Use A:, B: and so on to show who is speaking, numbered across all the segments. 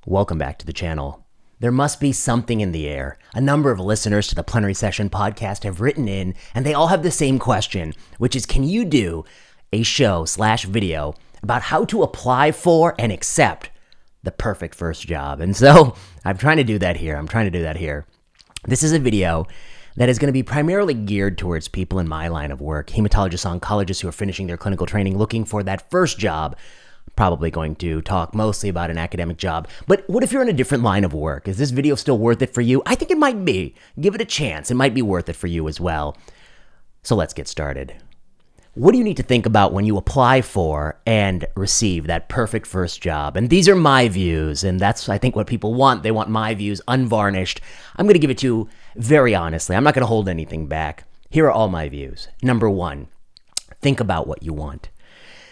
A: Welcome back to the channel. There must be something in the air. A number of listeners to the Plenary Session podcast have written in, and they all have the same question, which is, can you do a show/video about how to apply for and accept the perfect first job? And so I'm trying to do that here. This is a video that is going to be primarily geared towards people in my line of work, hematologists, oncologists who are finishing their clinical training, looking for that first job. Probably going to talk mostly about an academic job. But what if you're in a different line of work? Is this video still worth it for you? I think it might be. Give it a chance. It might be worth it for you as well. So let's get started. What do you need to think about when you apply for and receive that perfect first job? And these are my views, and that's, I think, what people want. They want my views unvarnished. I'm going to give it to you very honestly. I'm not going to hold anything back. Here are all my views. Number one, think about what you want.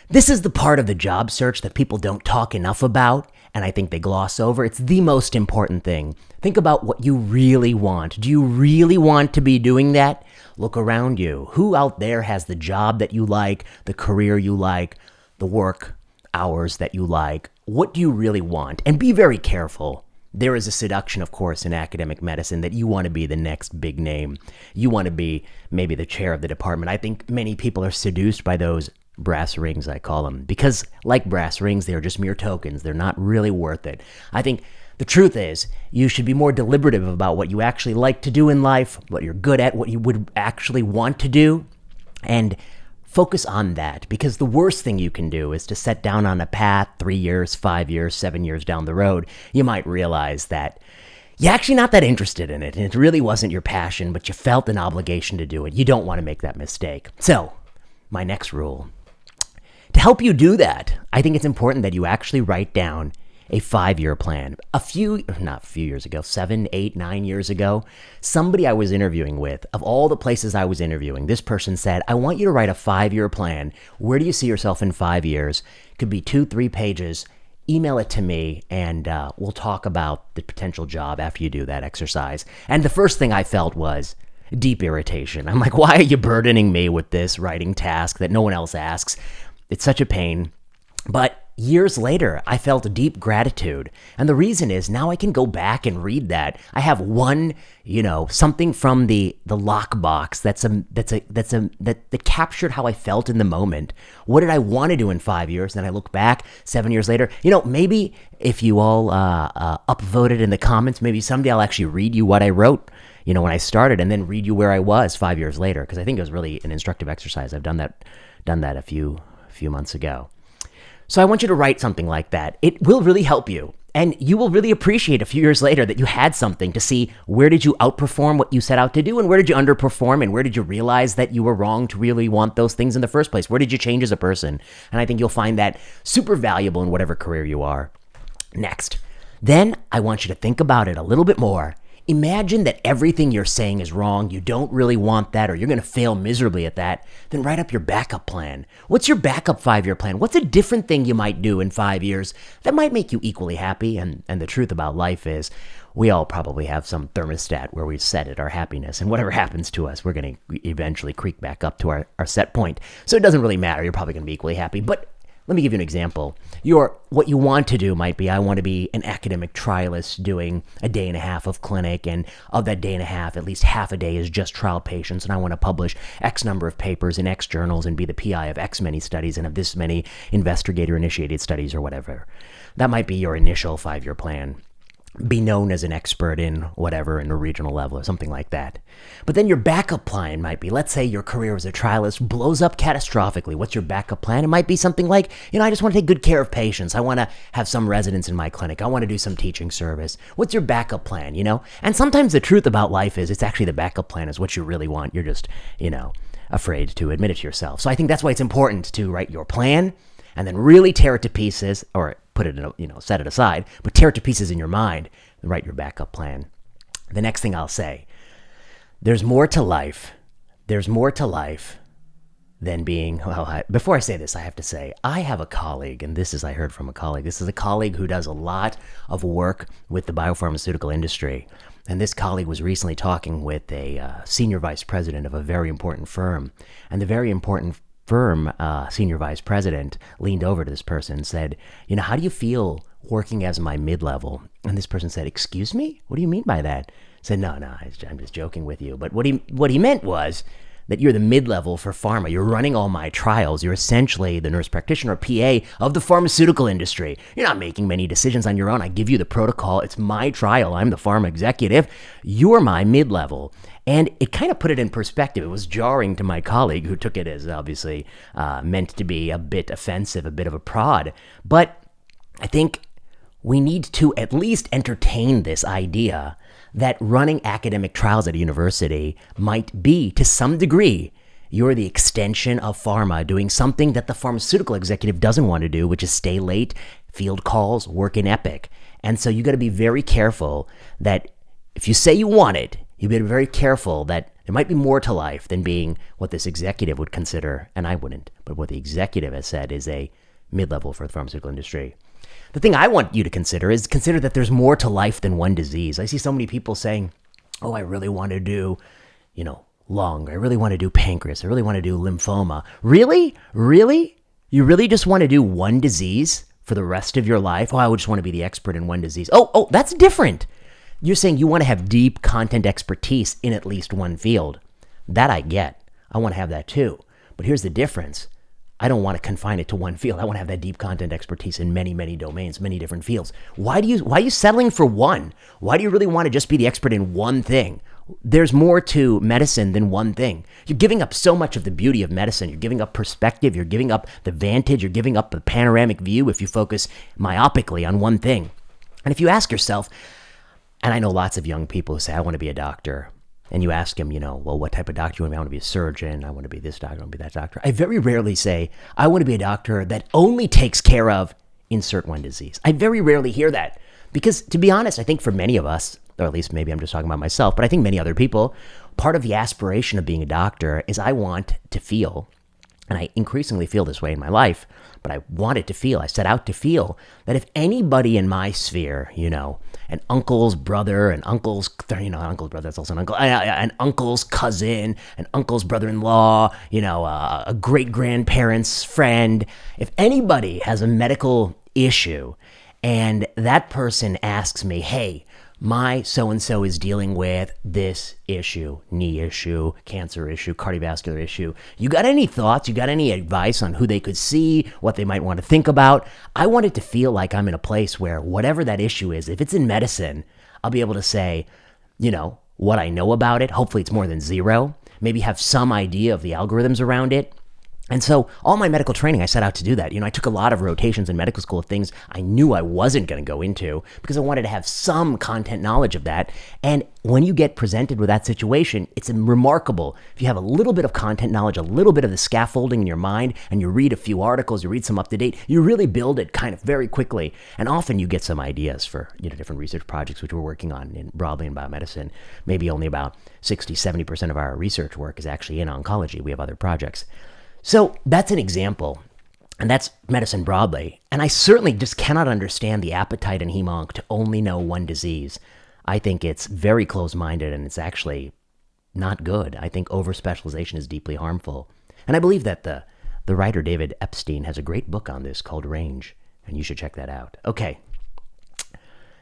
A: This is the part of the job search that people don't talk enough about, and I think they gloss over. It's the most important thing. Think about what you really want. Do you really want to be doing that? Look around you. Who out there has the job that you like, the career you like, the work hours that you like? What do you really want? And be very careful. There is a seduction, of course, in academic medicine that you want to be the next big name. You want to be maybe the chair of the department. I think many people are seduced by those brass rings, I call them, because like brass rings, they're just mere tokens. They're not really worth it. I think the truth is you should be more deliberative about what you actually like to do in life, what you're good at, what you would actually want to do, and focus on that, because the worst thing you can do is to set down on a path 3 years, 5 years, 7 years down the road. You might realize that you're actually not that interested in it, and it really wasn't your passion, but you felt an obligation to do it. You don't want to make that mistake. So, my next rule. To help you do that, I think it's important that you actually write down a 5-year plan. Not a few years ago, 7, 8, 9 years ago, somebody I was interviewing with, of all the places I was interviewing, this person said, I want you to write a 5-year plan. Where do you see yourself in 5 years? Could be 2-3 pages. Email it to me, and we'll talk about the potential job after you do that exercise. And the first thing I felt was deep irritation. I'm like, why are you burdening me with this writing task that no one else asks? It's such a pain. But years later, I felt deep gratitude. And the reason is now I can go back and read that. I have one, something from the lockbox that captured how I felt in the moment. What did I want to do in 5 years? Then I look back 7 years later. Maybe if you all upvoted in the comments, maybe someday I'll actually read you what I wrote, when I started, and then read you where I was 5 years later, because I think it was really an instructive exercise. I've done that a few months ago. So I want you to write something like that. It will really help you. And you will really appreciate a few years later that you had something to see where did you outperform what you set out to do, and where did you underperform, and where did you realize that you were wrong to really want those things in the first place? Where did you change as a person? And I think you'll find that super valuable in whatever career you are. Next, then I want you to think about it a little bit more. Imagine that everything you're saying is wrong, you don't really want that, or you're going to fail miserably at that. Then write up your backup plan. What's your backup 5-year plan? What's a different thing you might do in 5 years that might make you equally happy? And the truth about life is we all probably have some thermostat where we've set it, our happiness, and whatever happens to us, we're going to eventually creep back up to our set point. So it doesn't really matter. You're probably going to be equally happy. But let me give you an example. What you want to do might be, I want to be an academic trialist doing a day and a half of clinic, and of that day and a half, at least half a day is just trial patients, and I want to publish X number of papers in X journals and be the PI of X many studies and of this many investigator-initiated studies or whatever. That might be your initial 5-year plan. Be known as an expert in whatever, in a regional level or something like that. But then your backup plan might be, let's say your career as a trialist blows up catastrophically. What's your backup plan? It might be something like, I just want to take good care of patients. I want to have some residents in my clinic. I want to do some teaching service. What's your backup plan, And sometimes the truth about life is it's actually the backup plan is what you really want. You're just, afraid to admit it to yourself. So I think that's why it's important to write your plan and then really tear it to pieces, or put it in set it aside, but tear it to pieces in your mind and write your backup plan. The next thing I'll say, there's more to life. There's more to life than being, before I say this, I have to say, I have a colleague, and I heard from a colleague. This is a colleague who does a lot of work with the biopharmaceutical industry. And this colleague was recently talking with a senior vice president of a very important firm. And the very important firm senior vice president leaned over to this person and said, how do you feel working as my mid-level. And this person said, excuse me? What do you mean by that? I said, no, I'm just joking with you. But what he meant was that you're the mid-level for pharma. You're running all my trials. You're essentially the nurse practitioner, PA, of the pharmaceutical industry. You're not making many decisions on your own. I give you the protocol. It's my trial. I'm the pharma executive. You're my mid-level. And it kind of put it in perspective. It was jarring to my colleague, who took it as obviously meant to be a bit offensive, a bit of a prod. But I think we need to at least entertain this idea that running academic trials at a university might be, to some degree, you're the extension of pharma doing something that the pharmaceutical executive doesn't want to do, which is stay late, field calls, work in Epic. And so you got to be very careful that if you say you want it, you better be very careful that there might be more to life than being what this executive would consider, and I wouldn't, but what the executive has said is a mid-level for the pharmaceutical industry. The thing I want you to consider that there's more to life than one disease. I see so many people saying, oh, I really want to do, lung. I really want to do pancreas. I really want to do lymphoma. Really? Really? You really just want to do one disease for the rest of your life? Oh, I would just want to be the expert in one disease. Oh, that's different. You're saying you want to have deep content expertise in at least one field. That I get. I want to have that too. But here's the difference. I don't want to confine it to one field. I want to have that deep content expertise in many, many domains, many different fields. Why are you settling for one? Why do you really want to just be the expert in one thing? There's more to medicine than one thing. You're giving up so much of the beauty of medicine. You're giving up perspective. You're giving up the vantage. You're giving up the panoramic view if you focus myopically on one thing. And if you ask yourself, and I know lots of young people who say, I want to be a doctor. And you ask him, well, what type of doctor you want to be? I want to be a surgeon. I want to be this doctor. I want to be that doctor. I very rarely say, I want to be a doctor that only takes care of insert one disease. I very rarely hear that. Because to be honest, I think for many of us, or at least maybe I'm just talking about myself, but I think many other people, part of the aspiration of being a doctor is I want to feel, and I increasingly feel this way in my life, but I set out to feel that if anybody in my sphere, an uncle's brother, an uncle's brother, that's also an uncle, an uncle's cousin, an uncle's brother-in-law, a great-grandparent's friend, if anybody has a medical issue and that person asks me, hey, my so-and-so is dealing with this issue, knee issue, cancer issue, cardiovascular issue. You got any thoughts? You got any advice on who they could see, what they might want to think about? I want it to feel like I'm in a place where whatever that issue is, if it's in medicine, I'll be able to say, what I know about it. Hopefully it's more than zero. Maybe have some idea of the algorithms around it. And so all my medical training, I set out to do that. I took a lot of rotations in medical school of things I knew I wasn't going to go into because I wanted to have some content knowledge of that. And when you get presented with that situation, it's remarkable. If you have a little bit of content knowledge, a little bit of the scaffolding in your mind, and you read a few articles, you read some up-to-date, you really build it kind of very quickly. And often you get some ideas for different research projects, which we're working on broadly in biomedicine. Maybe only about 60-70% of our research work is actually in oncology. We have other projects. So that's an example, and that's medicine broadly. And I certainly just cannot understand the appetite in hem-onc to only know one disease. I think it's very close-minded, and it's actually not good. I think over-specialization is deeply harmful. And I believe that the writer David Epstein has a great book on this called Range, and you should check that out. Okay,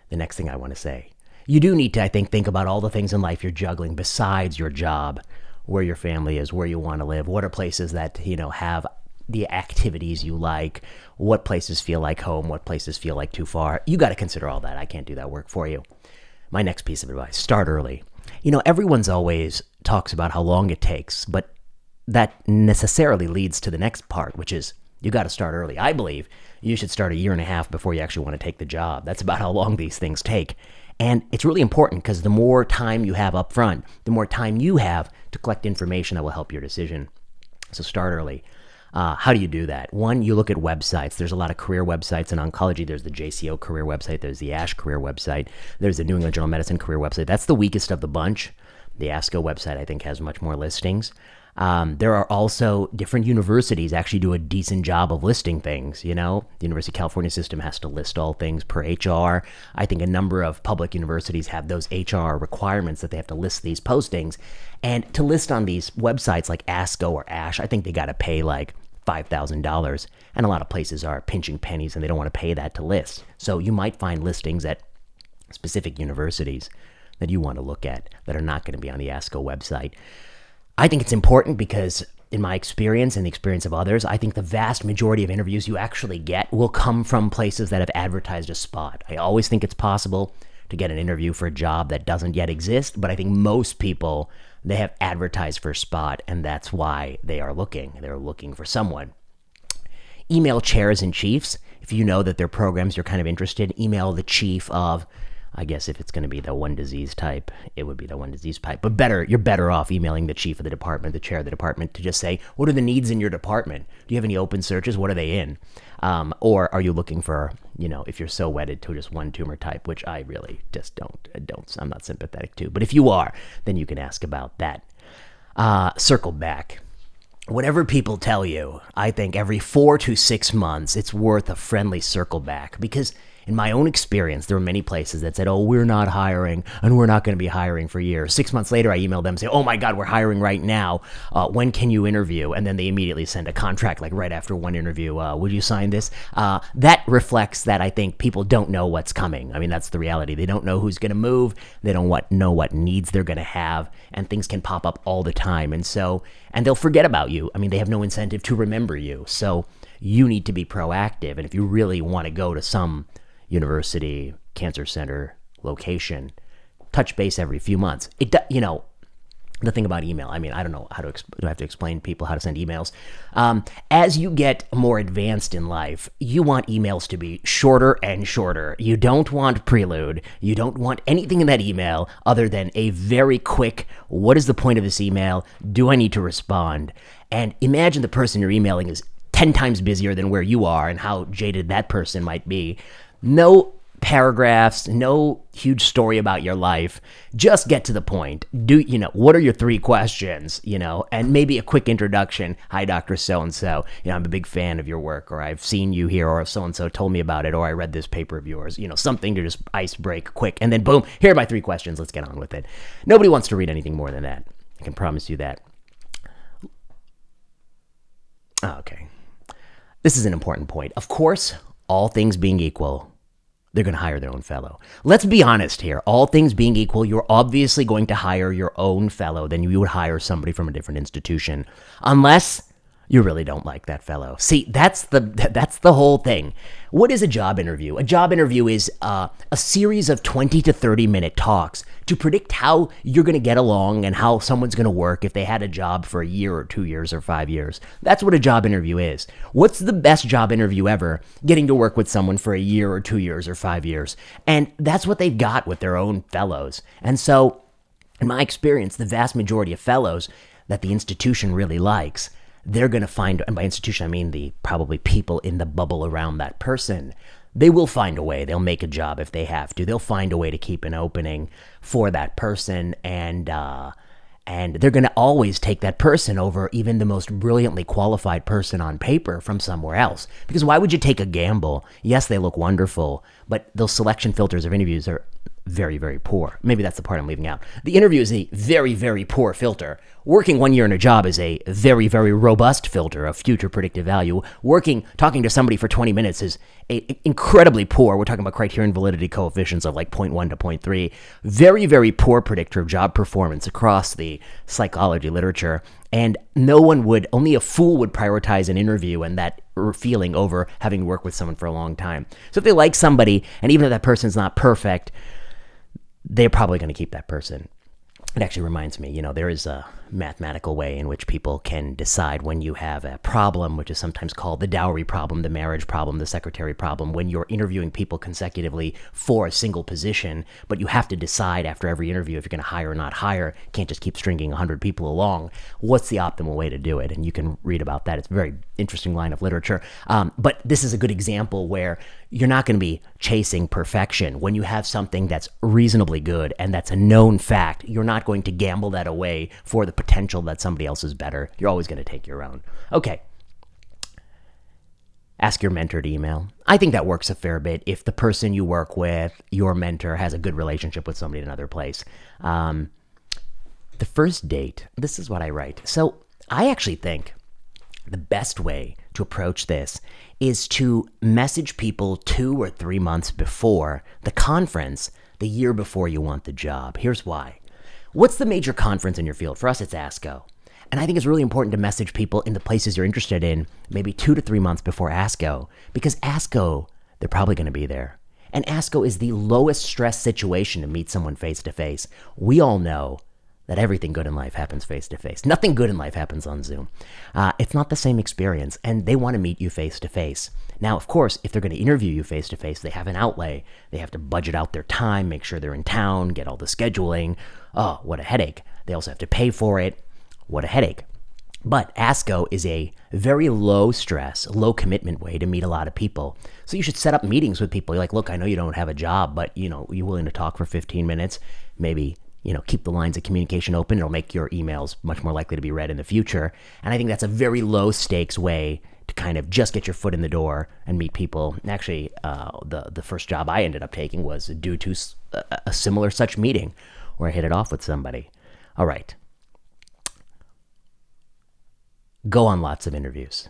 A: the next thing I want to say. You do need to, I think about all the things in life you're juggling besides your job, where your family is, where you want to live, what are places that, have the activities you like, what places feel like home, what places feel like too far. You got to consider all that. I can't do that work for you. My next piece of advice, start early. Everyone's always talks about how long it takes, but that necessarily leads to the next part, which is you got to start early. I believe you should start a year and a half before you actually want to take the job. That's about how long these things take. And it's really important because the more time you have up front, the more time you have to collect information that will help your decision. So start early. How do you do that? One, you look at websites. There's a lot of career websites in oncology. There's the JCO career website. There's the ASH career website. There's the New England Journal of Medicine career website. That's the weakest of the bunch. The ASCO website, I think, has much more listings. There are also different universities actually do a decent job of listing things. The University of California system has to list all things per HR. I think a number of public universities have those HR requirements that they have to list these postings. And to list on these websites like ASCO or ASH, I think they got to pay like $5,000. And a lot of places are pinching pennies and they don't want to pay that to list. So you might find listings at specific universities that you want to look at that are not going to be on the ASCO website. I think it's important because in my experience and the experience of others, I think the vast majority of interviews you actually get will come from places that have advertised a spot. I always think it's possible to get an interview for a job that doesn't yet exist, but I think most people, they have advertised for a spot, and that's why they are looking. They're looking for someone. Email chairs and chiefs. If you know that their programs you're kind of interested, email the chief of, I guess if it's going to be the one disease type, it would be the one disease type. But you're better off emailing the chief of the department, the chair of the department, to just say, what are the needs in your department? Do you have any open searches? What are they in? Or are you looking for, if you're so wedded to just one tumor type, which I really just don't, I'm not sympathetic to. But if you are, then you can ask about that. Circle back. Whatever people tell you, I think every 4 to 6 months, it's worth a friendly circle back, because in my own experience, there were many places that said, oh, we're not hiring and we're not going to be hiring for years. 6 months later, I emailed them and say, oh my God, we're hiring right now. When can you interview? And then they immediately send a contract like right after one interview. Would you sign this? That reflects that I think people don't know what's coming. I mean, that's the reality. They don't know who's going to move. They don't know what needs they're going to have, and things can pop up all the time. And they'll forget about you. I mean, they have no incentive to remember you. So you need to be proactive. And if you really want to go to some university, cancer center, location, touch base every few months. The thing about email, I mean, I don't know how to, do I have to explain to people how to send emails? As you get more advanced in life, you want emails to be shorter and shorter. You don't want prelude. You don't want anything in that email other than a very quick, what is the point of this email? Do I need to respond? And imagine the person you're emailing is 10 times busier than where you are and how jaded that person might be. No paragraphs, no huge story about your life. Just get to the point. What are your 3 questions, and maybe a quick introduction. Hi, Dr. So-and-so. I'm a big fan of your work, or I've seen you here, or so-and-so told me about it, or I read this paper of yours, something to just ice break quick. And then boom, here are my 3 questions. Let's get on with it. Nobody wants to read anything more than that. I can promise you that. Okay. This is an important point. Of course, all things being equal, they're going to hire their own fellow. Let's be honest here. All things being equal, you're obviously going to hire your own fellow than you would hire somebody from a different institution, unless you really don't like that fellow. See, that's the whole thing. What is a job interview? A job interview is a series of 20 to 30-minute talks to predict how you're going to get along and how someone's going to work if they had a job for a year or 2 years or 5 years. That's what a job interview is. What's the best job interview ever? Getting to work with someone for a year or 2 years or 5 years. And that's what they've got with their own fellows. And so, in my experience, the vast majority of fellows that the institution really likes, they're going to find, and by institution I mean the probably people in the bubble around that person, they will find a way. They'll make a job if they have to. They'll find a way to keep an opening for that person, and they're going to always take that person over even the most brilliantly qualified person on paper from somewhere else. Because why would you take a gamble? Yes, they look wonderful, but those selection filters of interviews are very, very poor. Maybe that's the part I'm leaving out. The interview is a very, very poor filter. Working 1 year in a job is a very, very robust filter of future predictive value. Talking to somebody for 20 minutes is incredibly poor. We're talking about criterion validity coefficients of like 0.1 to 0.3. Very, very poor predictor of job performance across the psychology literature. And only a fool would prioritize an interview and that feeling over having worked with someone for a long time. So if they like somebody, and even if that person's not perfect, they're probably going to keep that person. It actually reminds me, there is a mathematical way in which people can decide when you have a problem, which is sometimes called the dowry problem, the marriage problem, the secretary problem, when you're interviewing people consecutively for a single position, but you have to decide after every interview if you're going to hire or not hire. You can't just keep stringing 100 people along. What's the optimal way to do it? And you can read about that. It's a very interesting line of literature. But this is a good example where you're not going to be chasing perfection. When you have something that's reasonably good and that's a known fact, you're not going to gamble that away for the potential that somebody else is better. You're always going to take your own. Okay. Ask your mentor to email. I think that works a fair bit if the person you work with, your mentor, has a good relationship with somebody in another place. The first date, this is what I write. So I actually think the best way to approach this is to message people 2 or 3 months before the conference, the year before you want the job. Here's why. What's the major conference in your field? For us, it's ASCO. And I think it's really important to message people in the places you're interested in maybe 2 to 3 months before ASCO, because ASCO, they're probably going to be there. And ASCO is the lowest stress situation to meet someone face to face. We all know that everything good in life happens face to face. Nothing good in life happens on Zoom. It's not the same experience, and they want to meet you face to face. Now, of course, if they're going to interview you face to face, they have an outlay. They have to budget out their time, make sure they're in town, get all the scheduling. Oh, what a headache. They also have to pay for it. What a headache. But ASCO is a very low stress, low commitment way to meet a lot of people. So you should set up meetings with people. You're like, look, I know you don't have a job, but you're willing to talk for 15 minutes, maybe keep the lines of communication open. It'll make your emails much more likely to be read in the future. And I think that's a very low stakes way to kind of just get your foot in the door and meet people. And actually, the first job I ended up taking was due to a similar such meeting where I hit it off with somebody. All right. Go on lots of interviews.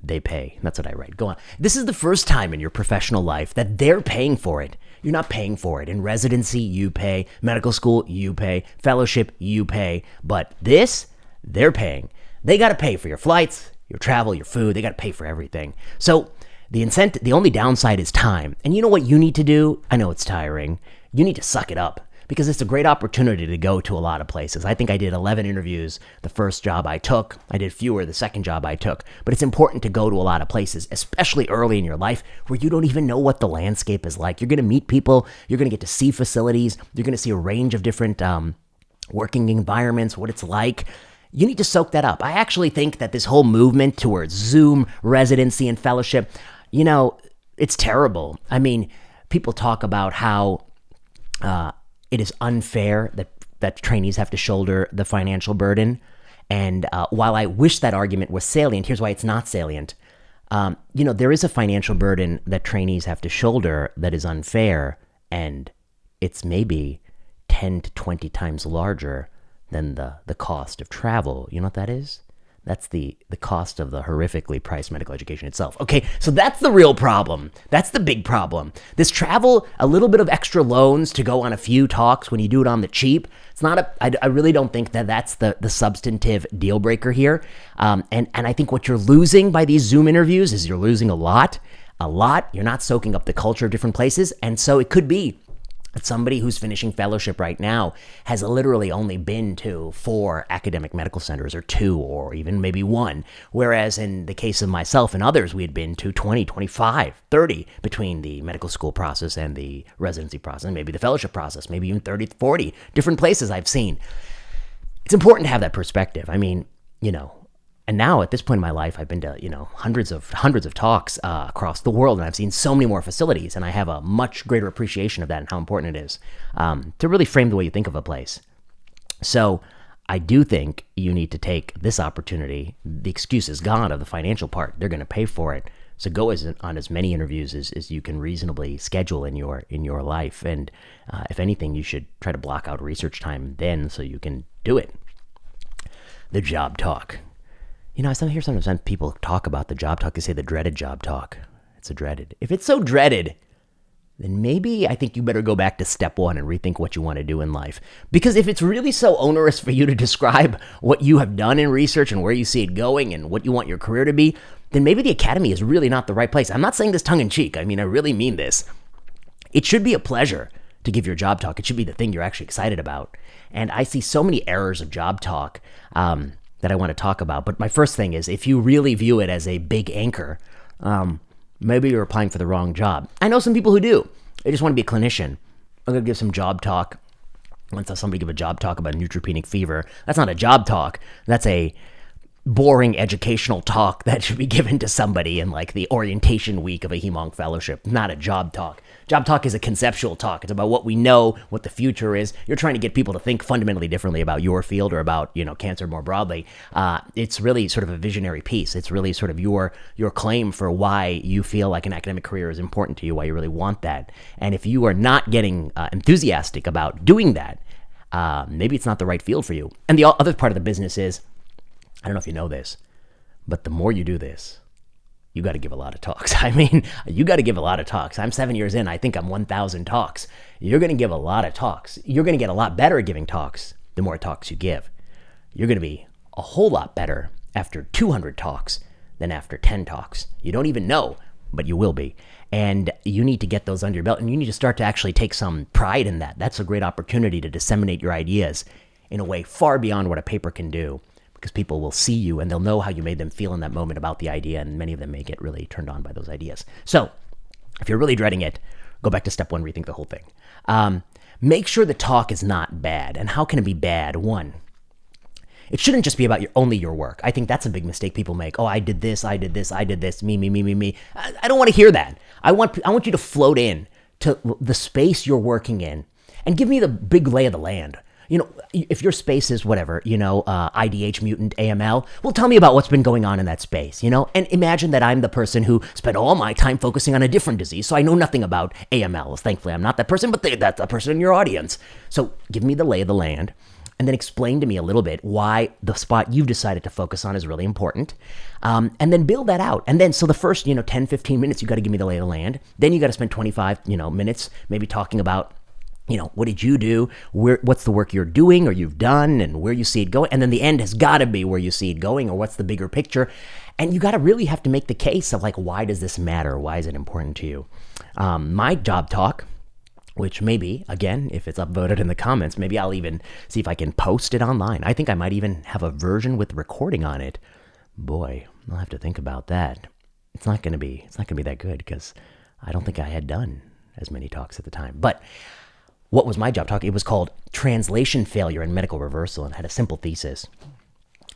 A: They pay. That's what I write. Go on. This is the first time in your professional life that they're paying for it. You're not paying for it. In residency, you pay. Medical school, you pay. Fellowship, you pay. But this, they're paying. They got to pay for your flights, your travel, your food. They got to pay for everything. So the only downside is time. And you know what you need to do? I know it's tiring. You need to suck it up, because it's a great opportunity to go to a lot of places. I think I did 11 interviews the first job I took. I did fewer the second job I took. But it's important to go to a lot of places, especially early in your life where you don't even know what the landscape is like. You're going to meet people. You're going to get to see facilities. You're going to see a range of different working environments, what it's like. You need to soak that up. I actually think that this whole movement towards Zoom residency and fellowship, it's terrible. I mean, people talk about how it is unfair that trainees have to shoulder the financial burden. And while I wish that argument was salient, here's why it's not salient. There is a financial burden that trainees have to shoulder that is unfair, and it's maybe 10 to 20 times larger than the cost of travel. You know what that is? That's the cost of the horrifically priced medical education itself. Okay, so that's the real problem. That's the big problem. This travel, a little bit of extra loans to go on a few talks when you do it on the cheap, it's not I really don't think that's the substantive deal breaker here. And I think what you're losing by these Zoom interviews is you're losing a lot. You're not soaking up the culture of different places. And so it could be somebody who's finishing fellowship right now has literally only been to 4 academic medical centers, or 2, or even maybe 1. Whereas in the case of myself and others, we had been to 20, 25, 30 between the medical school process and the residency process, and maybe the fellowship process, maybe even 30, 40 different places I've seen. It's important to have that perspective. I mean, and now at this point in my life, I've been to, hundreds of talks across the world, and I've seen so many more facilities, and I have a much greater appreciation of that and how important it is to really frame the way you think of a place. So I do think you need to take this opportunity. The excuse is gone of the financial part. They're going to pay for it. So go on as many interviews as you can reasonably schedule in your life. And if anything, you should try to block out research time then so you can do it. The job talk. I hear sometimes people talk about the job talk. They say the dreaded job talk. It's a dreaded. If it's so dreaded, then maybe I think you better go back to step 1 and rethink what you want to do in life. Because if it's really so onerous for you to describe what you have done in research and where you see it going and what you want your career to be, then maybe the academy is really not the right place. I'm not saying this tongue in cheek. I mean, I really mean this. It should be a pleasure to give your job talk. It should be the thing you're actually excited about. And I see so many errors of job talk that I want to talk about. But my first thing is, if you really view it as a big anchor, maybe you're applying for the wrong job. I know some people who do. They just want to be a clinician. I'm going to give some job talk. Once I saw somebody give a job talk about neutropenic fever. That's not a job talk. That's a boring educational talk that should be given to somebody in like the orientation week of a hemonc fellowship, not a job talk. Job talk is a conceptual talk. It's about what we know, what the future is. You're trying to get people to think fundamentally differently about your field or about, cancer more broadly. It's really sort of a visionary piece. It's really sort of your claim for why you feel like an academic career is important to you, why you really want that. And if you are not getting enthusiastic about doing that, maybe it's not the right field for you. And the other part of the business is, I don't know if you know this, But the more you do this, you got to give a lot of talks. I mean, you got to give a lot of talks. I'm 7 years in. I think I'm 1,000 talks. You're going to give a lot of talks. You're going to get a lot better at giving talks the more talks you give. You're going to be a whole lot better after 200 talks than after 10 talks. You don't even know, but you will be. And you need to get those under your belt, and you need to start to actually take some pride in that. That's a great opportunity to disseminate your ideas in a way far beyond what a paper can do, because people will see you and they'll know how you made them feel in that moment about the idea, and many of them may get really turned on by those ideas. So if you're really dreading it, go back to step one, rethink the whole thing. Make sure the talk is not bad. And how can it be bad? One, it shouldn't just be about only your work. I think that's a big mistake people make. Oh, I did this, me. I don't want to hear that. I want you to float in to the space you're working in and give me the big lay of the land. If your space is whatever, IDH mutant AML, well, tell me about what's been going on in that space, and imagine that I'm the person who spent all my time focusing on a different disease. So I know nothing about AML. Thankfully, I'm not that person, but that's the person in your audience. So give me the lay of the land and then explain to me a little bit why the spot you've decided to focus on is really important. And then build that out. And then, so the first, 10, 15 minutes, you got to give me the lay of the land. Then you got to spend 25, minutes maybe talking about, what did you do? What's the work you're doing or you've done and where you see it going? And then the end has got to be where you see it going, or what's the bigger picture? And you got to really have to make the case of why does this matter? Why is it important to you? My job talk, which maybe, again, if it's upvoted in the comments, maybe I'll even see if I can post it online. I think I might even have a version with recording on it. Boy, I'll have to think about that. It's not going to be that good because I don't think I had done as many talks at the time. But what was my job talk? It was called Translation Failure and Medical Reversal, and had a simple thesis.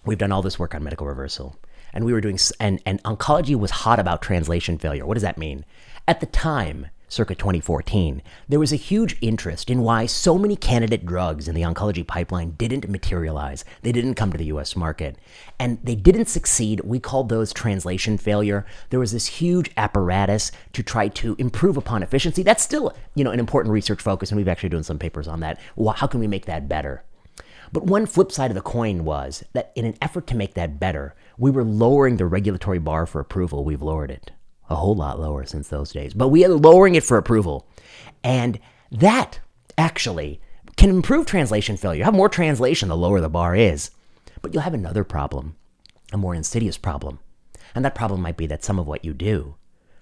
A: We've done all this work on medical reversal, and we were doing, and oncology was hot about translation failure. What does that mean? At the time, circa 2014, there was a huge interest in why so many candidate drugs in the oncology pipeline didn't materialize. They didn't come to the US market, and they didn't succeed. We called those translation failure. There was this huge apparatus to try to improve upon efficiency. That's still, an important research focus, and we've actually done some papers on that. Well, how can we make that better? But one flip side of the coin was that in an effort to make that better, we were lowering the regulatory bar for approval. We've lowered it a whole lot lower since those days, but we are lowering it for approval. And that actually can improve translation failure. You have more translation the lower the bar is, but you'll have another problem, a more insidious problem. And that problem might be that some of what you do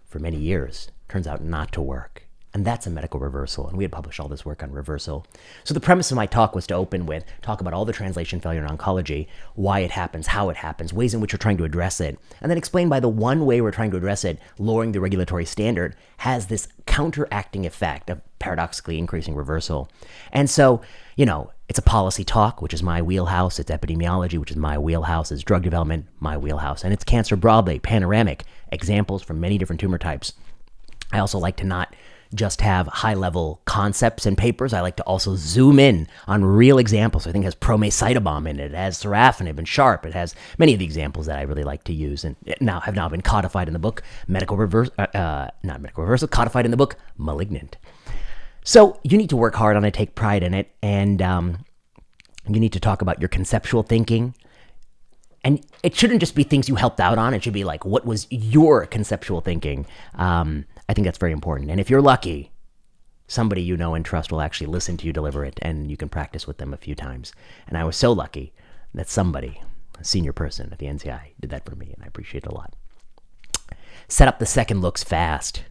A: for many years turns out not to work. And that's a medical reversal. And we had published all this work on reversal. So the premise of my talk was to open with, talk about all the translation failure in oncology, why it happens, how it happens, ways in which we're trying to address it, and then explain by the one way we're trying to address it, lowering the regulatory standard, has this counteracting effect of paradoxically increasing reversal. And so, it's a policy talk, which is my wheelhouse. It's epidemiology, which is my wheelhouse. It's drug development, my wheelhouse. And it's cancer broadly, panoramic, examples from many different tumor types. I also like to not just have high-level concepts and papers. I like to also zoom in on real examples. I think it has promacytobam in it. It has sorafenib and SHARP. It has many of the examples that I really like to use and have now been codified in the book codified in the book Malignant. So you need to work hard on it, take pride in it, and you need to talk about your conceptual thinking. And it shouldn't just be things you helped out on. It should be what was your conceptual thinking? I think that's very important. And if you're lucky, somebody you know and trust will actually listen to you deliver it, and you can practice with them a few times. And I was so lucky that somebody, a senior person at the NCI, did that for me, and I appreciate it a lot. Set up the second looks fast.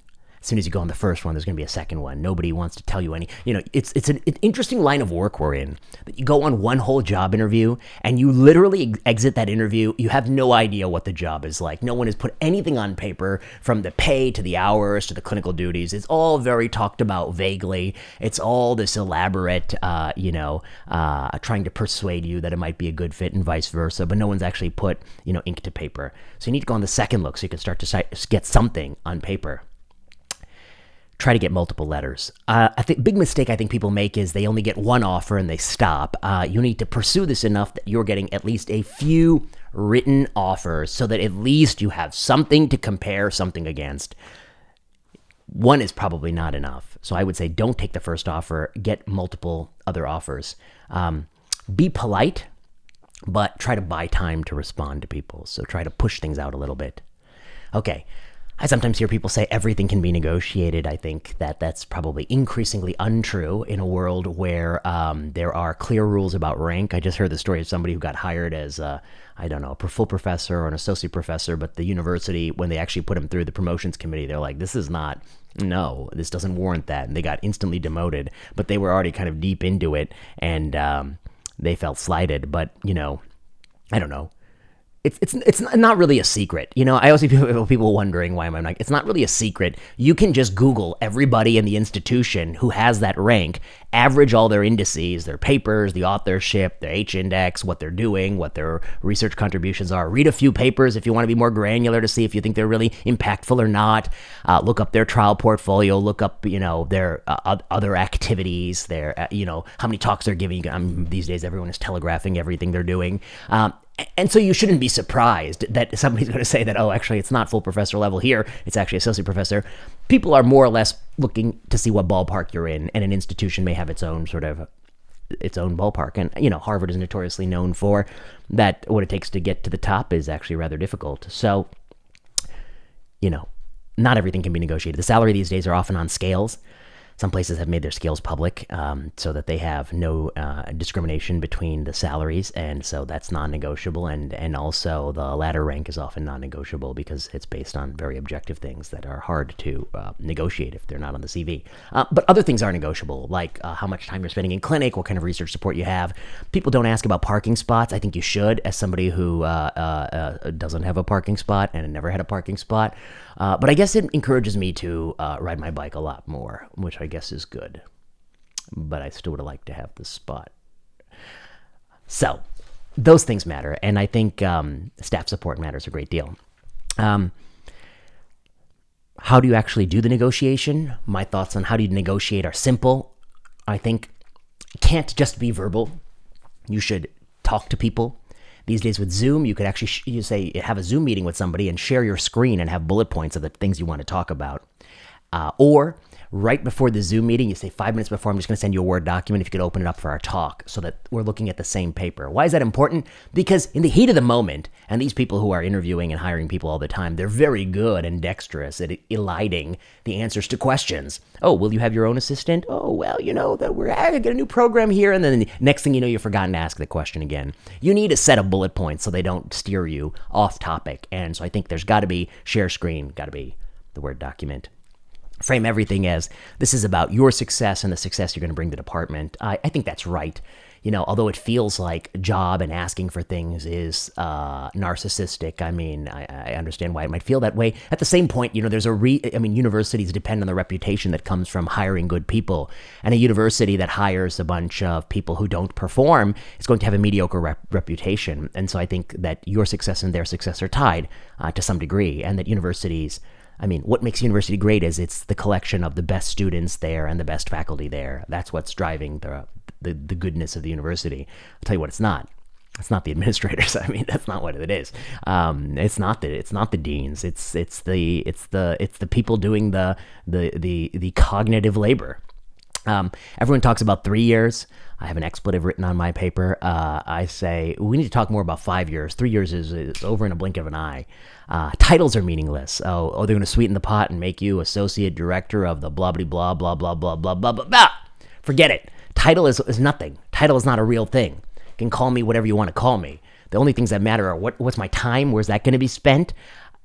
A: As soon as you go on the first one, there's going to be a second one. Nobody wants to tell you any, it's an interesting line of work we're in. That you go on one whole job interview and you literally exit that interview. You have no idea what the job is like. No one has put anything on paper, from the pay to the hours to the clinical duties. It's all very talked about vaguely. It's all this elaborate, trying to persuade you that it might be a good fit and vice versa, but no one's actually put, ink to paper. So you need to go on the second look so you can start to get something on paper. Try to get multiple letters. I think big mistake I think people make is they only get one offer and they stop. You need to pursue this enough that you're getting at least a few written offers so that at least you have something to compare something against. One is probably not enough. So I would say don't take the first offer, get multiple other offers. Be polite. but try to buy time to respond to people. So try to push things out a little bit. Okay. I sometimes hear people say everything can be negotiated. I think that that's probably increasingly untrue in a world where there are clear rules about rank. I just heard the story of somebody who got hired as, a full professor or an associate professor, but the university, when they actually put him through the promotions committee, they're like, this doesn't warrant that. And they got instantly demoted, but they were already kind of deep into it, and they felt slighted. But, I don't know. It's not really a secret. I always see people wondering why I'm like, it's not really a secret. You can just Google everybody in the institution who has that rank, average all their indices, their papers, the authorship, their H index, what they're doing, what their research contributions are. Read a few papers if you want to be more granular to see if you think they're really impactful or not. Look up their trial portfolio, look up, their other activities, their, how many talks they're giving. These days, everyone is telegraphing everything they're doing. And so you shouldn't be surprised that somebody's going to say that, oh, actually, it's not full professor level here. It's actually associate professor. People are more or less looking to see what ballpark you're in, and an institution may have its own ballpark. And, Harvard is notoriously known for that. What it takes to get to the top is actually rather difficult. So, not everything can be negotiated. The salary these days are often on scales. Some places have made their scales public so that they have no discrimination between the salaries, and so that's non-negotiable. And also the ladder rank is often non-negotiable because it's based on very objective things that are hard to negotiate if they're not on the CV. But other things are negotiable, like how much time you're spending in clinic, what kind of research support you have. People don't ask about parking spots. I think you should, as somebody who doesn't have a parking spot and never had a parking spot. But I guess it encourages me to ride my bike a lot more, which I guess is good. But I still would have liked to have the spot. So those things matter. And I think staff support matters a great deal. How do you actually do the negotiation? My thoughts on how do you negotiate are simple. I think it can't just be verbal. You should talk to people. These days with Zoom, you could actually have a Zoom meeting with somebody and share your screen and have bullet points of the things you want to talk about. Or right before the Zoom meeting, you say 5 minutes before, I'm just going to send you a Word document if you could open it up for our talk so that we're looking at the same paper. Why is that important? Because in the heat of the moment, and these people who are interviewing and hiring people all the time, they're very good and dexterous at eliding the answers to questions. Oh, will you have your own assistant? Oh, well, that we're going to get a new program here. And then the next thing you know, you've forgotten to ask the question again. You need a set of bullet points so they don't steer you off topic. And so I think there's got to be share screen, got to be the Word document. Frame everything as this is about your success and the success you're going to bring to the department. I think that's right. Although it feels like job and asking for things is narcissistic. I mean, I understand why it might feel that way. At the same point, there's universities depend on the reputation that comes from hiring good people. And a university that hires a bunch of people who don't perform is going to have a mediocre reputation. And so I think that your success and their success are tied to some degree, and that universities... what makes university great is it's the collection of the best students there and the best faculty there. That's what's driving the goodness of the university. I'll tell you what, it's not. It's not the administrators. That's not what it is. It's not the deans. It's the people doing the cognitive labor. Everyone talks about 3 years. I have an expletive written on my paper. I say we need to talk more about 5 years. 3 years is over in a blink of an eye. Titles are meaningless. Oh, they're going to sweeten the pot and make you associate director of the blah, blah, blah, blah, blah, blah, blah, blah, blah, blah. Forget it. Title is nothing. Title is not a real thing. You can call me whatever you want to call me. The only things that matter are what's my time, where's that going to be spent,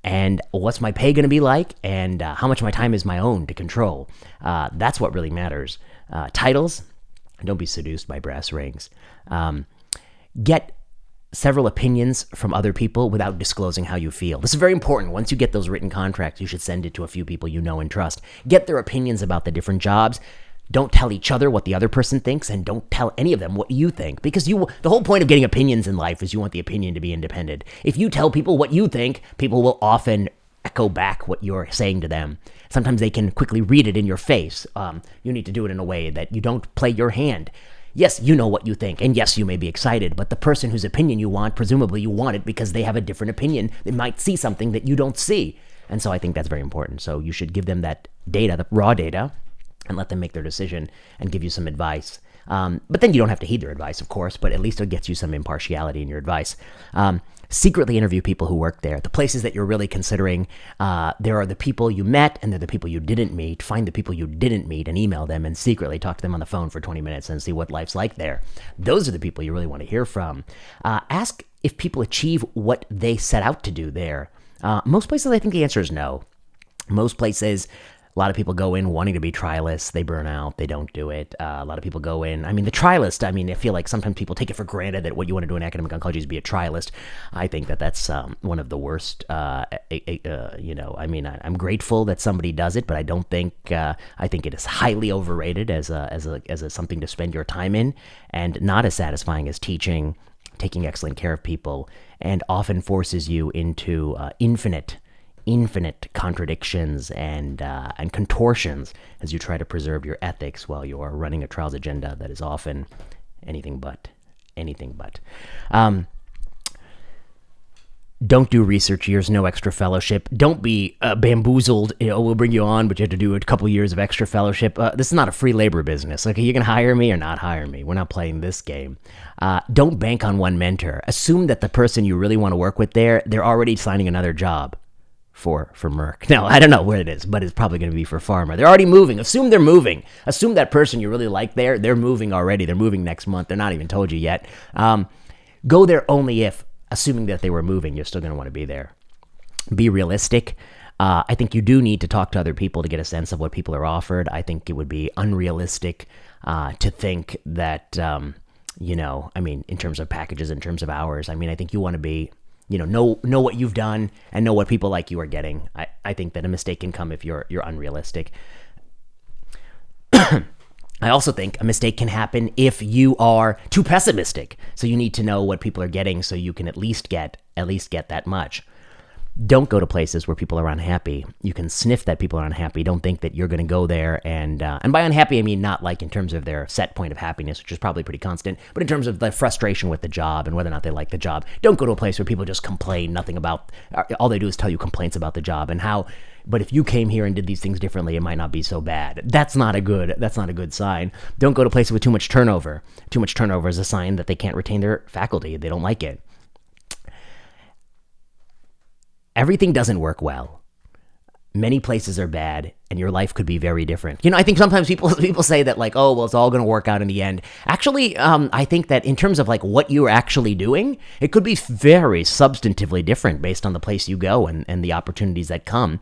A: and what's my pay going to be like, and how much of my time is my own to control. That's what really matters. Titles, don't be seduced by brass rings. Get several opinions from other people without disclosing how you feel. This is very important. Once you get those written contracts, you should send it to a few people you know and trust. Get their opinions about the different jobs. Don't tell each other what the other person thinks, and don't tell any of them what you think, because the whole point of getting opinions in life is you want the opinion to be independent. If you tell people what you think, people will often echo back what you're saying to them. Sometimes they can quickly read it in your face. You need to do it in a way that you don't play your hand. Yes, you know what you think, and yes, you may be excited, but the person whose opinion you want, presumably you want it because they have a different opinion. They might see something that you don't see. And so I think that's very important. So you should give them that data, the raw data, and let them make their decision and give you some advice. But then you don't have to heed their advice, of course, but at least it gets you some impartiality in your advice. Secretly interview people who work there. The places that you're really considering, there are the people you met and they're the people you didn't meet. Find the people you didn't meet and email them and secretly talk to them on the phone for 20 minutes and see what life's like there. Those are the people you really want to hear from. Ask if people achieve what they set out to do there. Most places, I think the answer is no. Most places, a lot of people go in wanting to be trialists. They burn out. They don't do it. A lot of people go in. The trialist, I feel like sometimes people take it for granted that what you want to do in academic oncology is be a trialist. I think that that's one of the worst, I'm grateful that somebody does it, but I don't think, I think it is highly overrated as a something to spend your time in and not as satisfying as teaching, taking excellent care of people, and often forces you into infinite contradictions and contortions as you try to preserve your ethics while you are running a trials agenda that is often anything but. Don't do research years, no extra fellowship. Don't be bamboozled. We'll bring you on, but you have to do a couple years of extra fellowship. This is not a free labor business. Okay, you can hire me or not hire me. We're not playing this game. Don't bank on one mentor. Assume that the person you really want to work with there, they're already signing another job for Merck. Now, I don't know where it is, but it's probably going to be for pharma. They're already moving. Assume they're moving. Assume that person you really like there, they're moving already. They're moving next month. They're not even told you yet. Go there only if, assuming that they were moving, you're still going to want to be there. Be realistic. I think you do need to talk to other people to get a sense of what people are offered. I think it would be unrealistic to think that, in terms of packages, in terms of hours, I think you want to be, know what you've done and know what people like you are getting. I think that a mistake can come if you're unrealistic. I also think a mistake can happen if you are too pessimistic. So you need to know what people are getting so you can at least get that much. Don't go to places where people are unhappy. You can sniff that people are unhappy. Don't think that you're going to go there and by unhappy, I mean not like in terms of their set point of happiness, which is probably pretty constant, but in terms of the frustration with the job and whether or not they like the job. Don't go to a place where people just complain, nothing about, all they do is tell you complaints about the job and how, but if you came here and did these things differently, it might not be so bad. That's not a good sign. Don't go to places with too much turnover. Too much turnover is a sign that they can't retain their faculty. They don't like it. Everything doesn't work well. Many places are bad, and your life could be very different. I think sometimes people say that like, oh, well, it's all going to work out in the end. Actually, I think that in terms of like what you're actually doing, it could be very substantively different based on the place you go and the opportunities that come,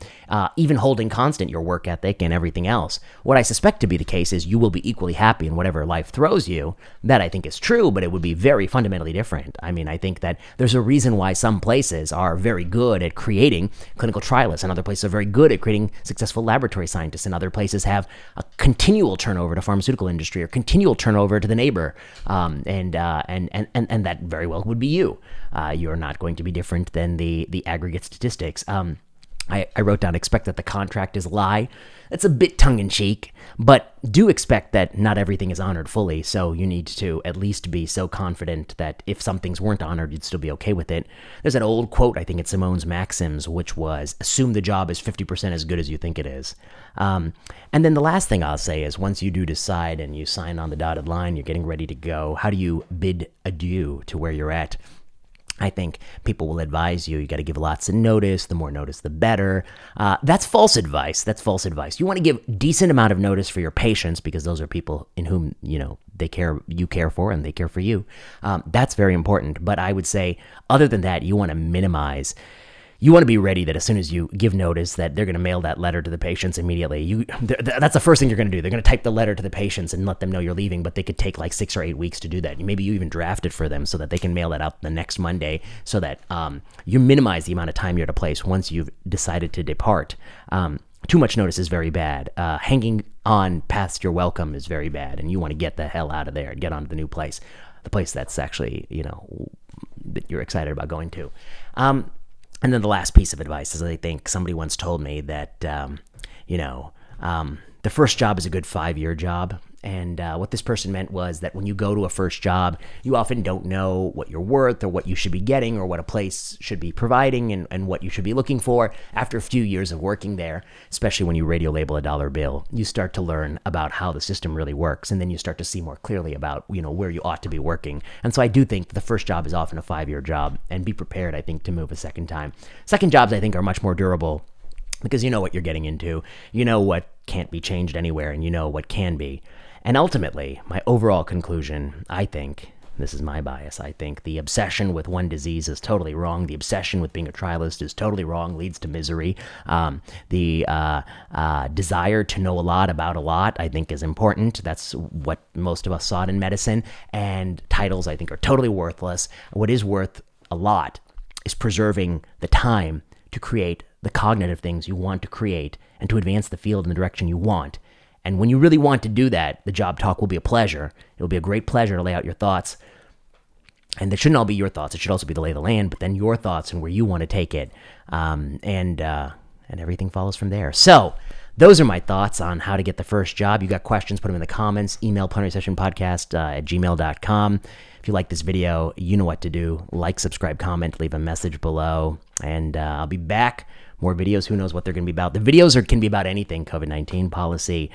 A: even holding constant your work ethic and everything else. What I suspect to be the case is you will be equally happy in whatever life throws you. That I think is true, but it would be very fundamentally different. I think that there's a reason why some places are very good at creating clinical trialists and other places are very good at creating successful laboratory scientists, and other places have a continual turnover to pharmaceutical industry or continual turnover to the neighbor, and that very well would be you. You're not going to be different than the aggregate statistics. I wrote down, expect that the contract is a lie. That's a bit tongue-in-cheek, but do expect that not everything is honored fully, so you need to at least be so confident that if some things weren't honored, you'd still be okay with it. There's an old quote, I think it's Simone's Maxims, which was, assume the job is 50% as good as you think it is. And then the last thing I'll say is, once you do decide and you sign on the dotted line, you're getting ready to go, how do you bid adieu to where you're at? I think people will advise you got to give lots of notice. The more notice, the better. That's false advice. You want to give decent amount of notice for your patients because those are people in whom, they care, you care for, and they care for you. That's very important. But I would say, other than that, you want to minimize. You want to be ready that as soon as you give notice that they're going to mail that letter to the patients immediately. That's the first thing you're going to do. They're going to type the letter to the patients and let them know you're leaving, but they could take like 6 or 8 weeks to do that. Maybe you even draft it for them so that they can mail that out the next Monday so that you minimize the amount of time you're at a place once you've decided to depart. Too much notice is very bad. Hanging on past your welcome is very bad, and you want to get the hell out of there and get on to the new place, the place that's actually, that you're excited about going to. And then the last piece of advice is, I think somebody once told me that, the first job is a good 5-year job, And what this person meant was that when you go to a first job, you often don't know what you're worth or what you should be getting or what a place should be providing and what you should be looking for. After a few years of working there, especially when you radio label a dollar bill, you start to learn about how the system really works. And then you start to see more clearly about, where you ought to be working. And so I do think the first job is often a 5-year job, and be prepared, I think, to move a second time. Second jobs, I think, are much more durable because you know what you're getting into. You know what can't be changed anywhere, and you know what can be. And ultimately, my overall conclusion, I think, this is my bias, I think the obsession with one disease is totally wrong. The obsession with being a trialist is totally wrong, leads to misery. The desire to know a lot about a lot, I think, is important. That's what most of us sought in medicine. And titles, I think, are totally worthless. What is worth a lot is preserving the time to create the cognitive things you want to create and to advance the field in the direction you want. And when you really want to do that, the job talk will be a pleasure. It'll be a great pleasure to lay out your thoughts. And it shouldn't all be your thoughts. It should also be the lay of the land, but then your thoughts and where you want to take it. And everything follows from there. So those are my thoughts on how to get the first job. You got questions, put them in the comments. Email plenarySessionPodcast at gmail.com. If you like this video, you know what to do. Like, subscribe, comment, leave a message below. And I'll be back. More videos. Who knows what they're going to be about. The videos can be about anything. COVID-19 policy,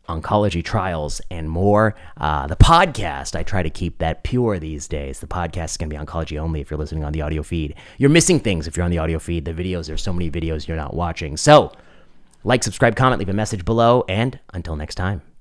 A: oncology trials, and more. The podcast, I try to keep that pure these days. The podcast is going to be oncology only if you're listening on the audio feed. You're missing things if you're on the audio feed. The videos, there's so many videos you're not watching. So, like, subscribe, comment, leave a message below, and until next time.